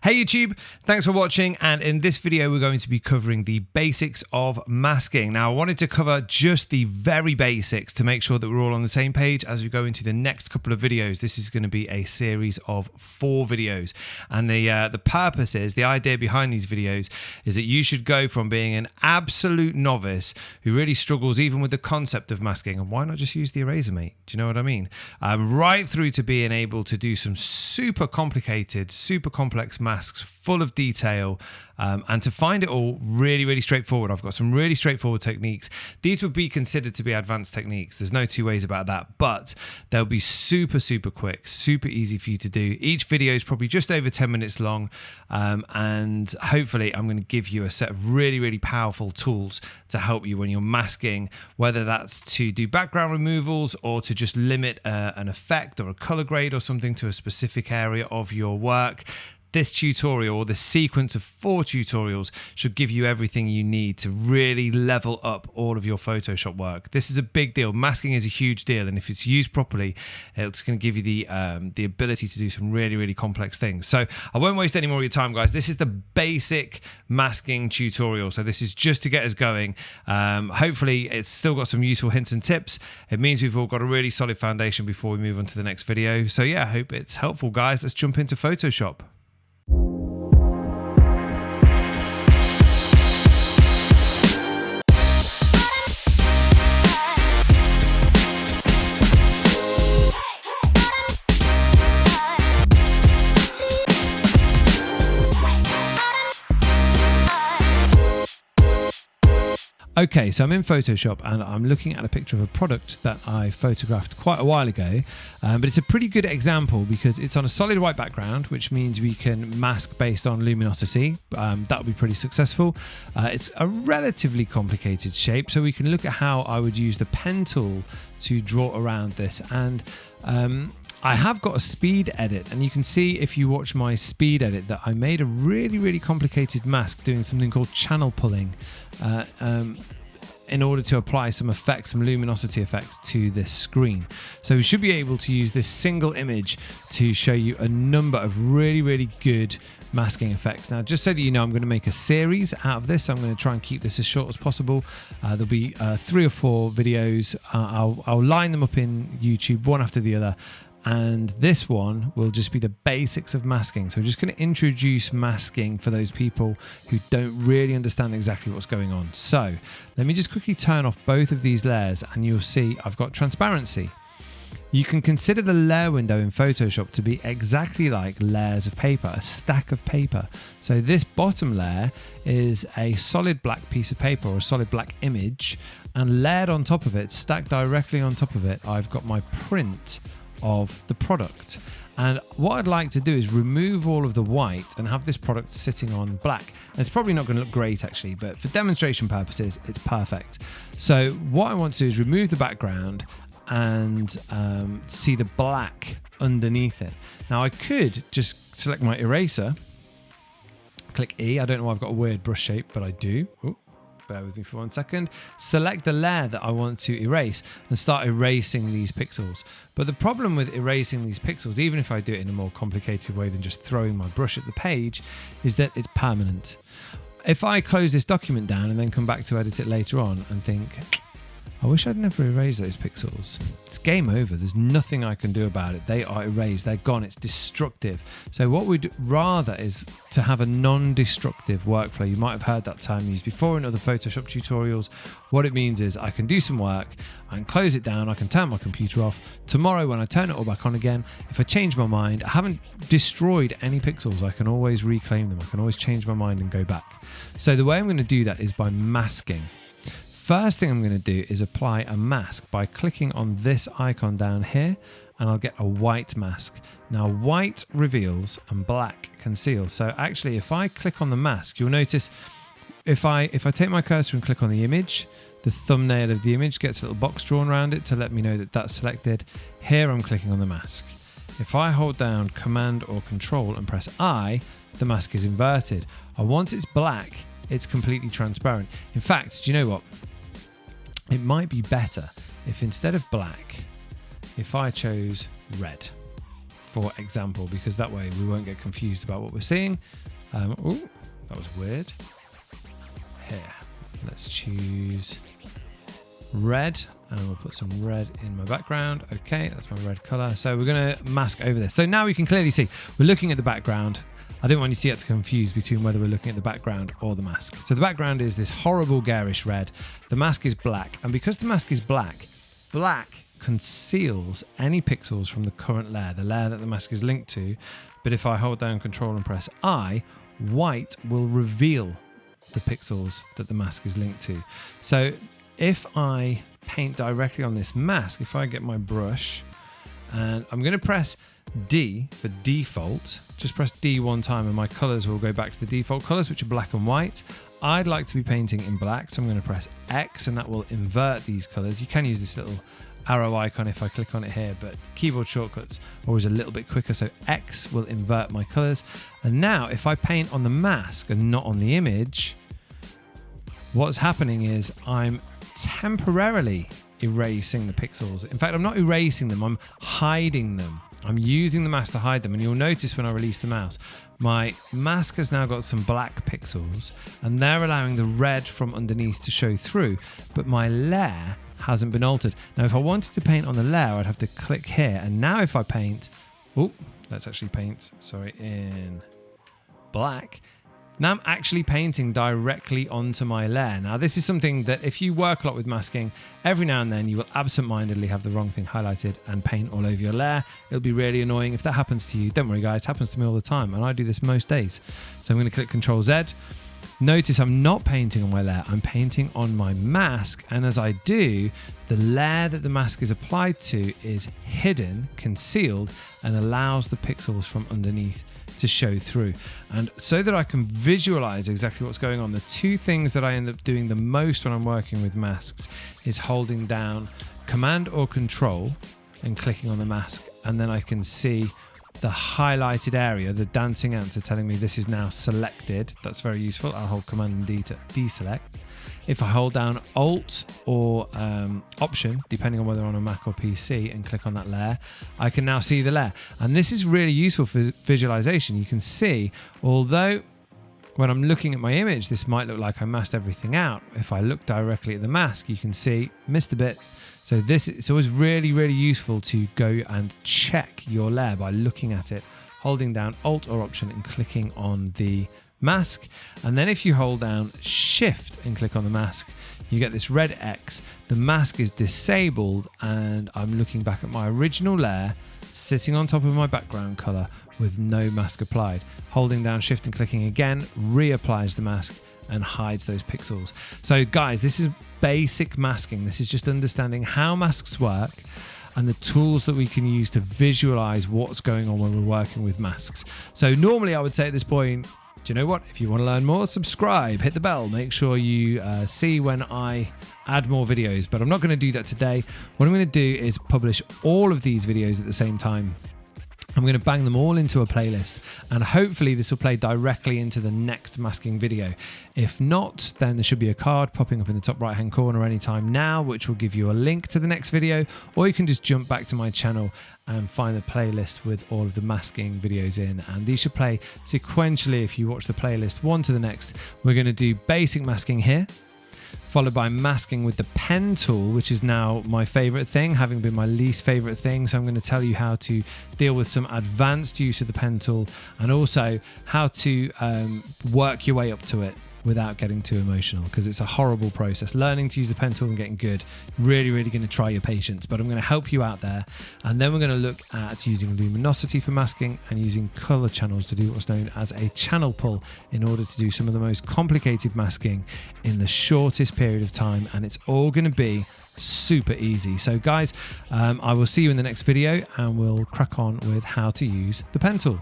Hey YouTube, thanks for watching, and in this video we're going to be covering the basics of masking. Now I wanted to cover just the very basics to make sure that we're all on the same page as we go into the next couple of videos. This is going to be a series of 4 videos, and the purpose is, the idea behind these videos is that you should go from being an absolute novice who really struggles even with the concept of masking, and why not just use the eraser, mate? Do you know what I mean? Right through to being able to do some super complicated, super complex masks full of detail, and to find it all really straightforward. I've got some really straightforward techniques. These would be considered to be advanced techniques. There's no two ways about that, but they'll be super quick, super easy for you to do. Each video is probably just over 10 minutes long, and hopefully I'm going to give you a set of really powerful tools to help you when you're masking, whether that's to do background removals or to just limit an effect or a color grade or something to a specific area of your work. This tutorial, or the sequence of 4 tutorials, should give you everything you need to really level up all of your Photoshop work. This is a big deal. Masking is a huge deal, and if it's used properly, it's going to give you the ability to do some really complex things. So I won't waste any more of your time, guys. This is the basic masking tutorial. So this is just to get us going. Hopefully it's still got some useful hints and tips. It means we've all got a really solid foundation before we move on to the next video. So yeah, I hope it's helpful, guys. Let's jump into Photoshop. Okay, so I'm in Photoshop and I'm looking at a picture of a product that I photographed quite a while ago, but it's a pretty good example because it's on a solid white background, which means we can mask based on luminosity. That would be pretty successful. It's a relatively complicated shape, so we can look at how I would use the pen tool to draw around this. And I have got a speed edit, and you can see if you watch my speed edit that I made a really complicated mask doing something called channel pulling in order to apply some effects, some luminosity effects to this screen. So we should be able to use this single image to show you a number of really good masking effects. Now, just so that you know, I'm going to make a series out of this. I'm going to try and keep this as short as possible. There'll be 3 or 4 videos. I'll line them up in YouTube one after the other. And this one will just be the basics of masking. So we're just going to introduce masking for those people who don't really understand exactly what's going on. So let me just quickly turn off both of these layers, and you'll see I've got transparency. You can consider the layer window in Photoshop to be exactly like layers of paper, a stack of paper. So this bottom layer is a solid black piece of paper or a solid black image, and layered on top of it, stacked directly on top of it, I've got my print of the product. And what I'd like to do is remove all of the white and have this product sitting on black. And it's probably not going to look great actually, but for demonstration purposes it's perfect. So what I want to do is remove the background and see the black underneath it. Now I could just select my eraser, click E. I don't know why I've got a weird brush shape, but I do. Ooh. Bear with me for 1 second. Select the layer that I want to erase and start erasing these pixels. But the problem with erasing these pixels, even if I do it in a more complicated way than just throwing my brush at the page, is that it's permanent. If I close this document down and then come back to edit it later on and think, I wish I'd never erased those pixels, it's game over. There's nothing I can do about it. They are erased, they're gone, it's destructive. So what we'd rather is to have a non-destructive workflow. You might have heard that term used before in other Photoshop tutorials. What it means is I can do some work, I can close it down, I can turn my computer off. Tomorrow when I turn it all back on again, if I change my mind, I haven't destroyed any pixels. I can always reclaim them. I can always change my mind and go back. So the way I'm going to do that is by masking. First thing I'm going to do is apply a mask by clicking on this icon down here, and I'll get a white mask. Now white reveals and black conceals. So actually if I click on the mask, you'll notice if I take my cursor and click on the image, the thumbnail of the image gets a little box drawn around it to let me know that that's selected. Here I'm clicking on the mask. If I hold down Command or Control and press I, the mask is inverted. And once it's black, it's completely transparent. In fact, do you know what? It might be better if instead of black, if I chose red, for example, because that way we won't get confused about what we're seeing. Oh, that was weird. Here, let's choose red, and we'll put some red in my background. Okay, that's my red color. So we're going to mask over this. So now we can clearly see we're looking at the background. I didn't want you to get confused between whether we're looking at the background or the mask. So the background is this horrible garish red. The mask is black. And because the mask is black, black conceals any pixels from the current layer, the layer that the mask is linked to. But if I hold down Control and press I, white will reveal the pixels that the mask is linked to. So if I paint directly on this mask, if I get my brush and I'm going to press D for default, just press D one time and my colors will go back to the default colors, which are black and white. I'd like to be painting in black, so I'm going to press X and that will invert these colors. You can use this little arrow icon if I click on it here, but keyboard shortcuts are always a little bit quicker, so X will invert my colors. And now if I paint on the mask and not on the image, what's happening is I'm temporarily erasing the pixels. In fact, I'm not erasing them, I'm hiding them. I'm using the mask to hide them, and you'll notice when I release the mouse, my mask has now got some black pixels and they're allowing the red from underneath to show through, but my layer hasn't been altered. Now, if I wanted to paint on the layer, I'd have to click here, and now if I paint, oh, let's actually paint, sorry, in black. Now I'm actually painting directly onto my layer. Now this is something that if you work a lot with masking, every now and then you will absentmindedly have the wrong thing highlighted and paint all over your layer. It'll be really annoying. If that happens to you, don't worry guys, it happens to me all the time and I do this most days. So I'm going to click Control Z. Notice I'm not painting on my layer, I'm painting on my mask, and as I do, the layer that the mask is applied to is hidden, concealed, and allows the pixels from underneath to show through. And so that I can visualize exactly what's going on, the two things that I end up doing the most when I'm working with masks is holding down Command or Control and clicking on the mask, and then I can see the highlighted area, the dancing answer telling me this is now selected. That's very useful. I'll hold Command and D to deselect. If I hold down Alt or Option, depending on whether on a Mac or PC, and click on that layer, I can now see the layer. And this is really useful for visualization. You can see, although when I'm looking at my image, this might look like I masked everything out. If I look directly at the mask, you can see, missed a bit. So it's always really, really useful to go and check your layer by looking at it, holding down Alt or Option and clicking on the mask. And then if you hold down Shift and click on the mask, you get this red X. The mask is disabled and I'm looking back at my original layer sitting on top of my background color with no mask applied. Holding down Shift and clicking again reapplies the mask and hides those pixels. So guys, this is basic masking. This is just understanding how masks work and the tools that we can use to visualize what's going on when we're working with masks. So normally I would say at this point, do you know what? If you want to learn more, subscribe, hit the bell, make sure you see when I add more videos, but I'm not going to do that today. What I'm going to do is publish all of these videos at the same time. I'm going to bang them all into a playlist, and hopefully this will play directly into the next masking video. If not, then there should be a card popping up in the top right hand corner anytime now, which will give you a link to the next video, or you can just jump back to my channel and find the playlist with all of the masking videos in, and these should play sequentially if you watch the playlist one to the next. We're going to do basic masking here, followed by masking with the pen tool, which is now my favorite thing, having been my least favorite thing. So I'm going to tell you how to deal with some advanced use of the pen tool, and also how to work your way up to it without getting too emotional, because it's a horrible process. Learning to use the pen tool and getting good, really, really going to try your patience, but I'm going to help you out there. And then we're going to look at using luminosity for masking and using color channels to do what's known as a channel pull in order to do some of the most complicated masking in the shortest period of time. And it's all going to be super easy. So guys, I will see you in the next video and we'll crack on with how to use the pen tool.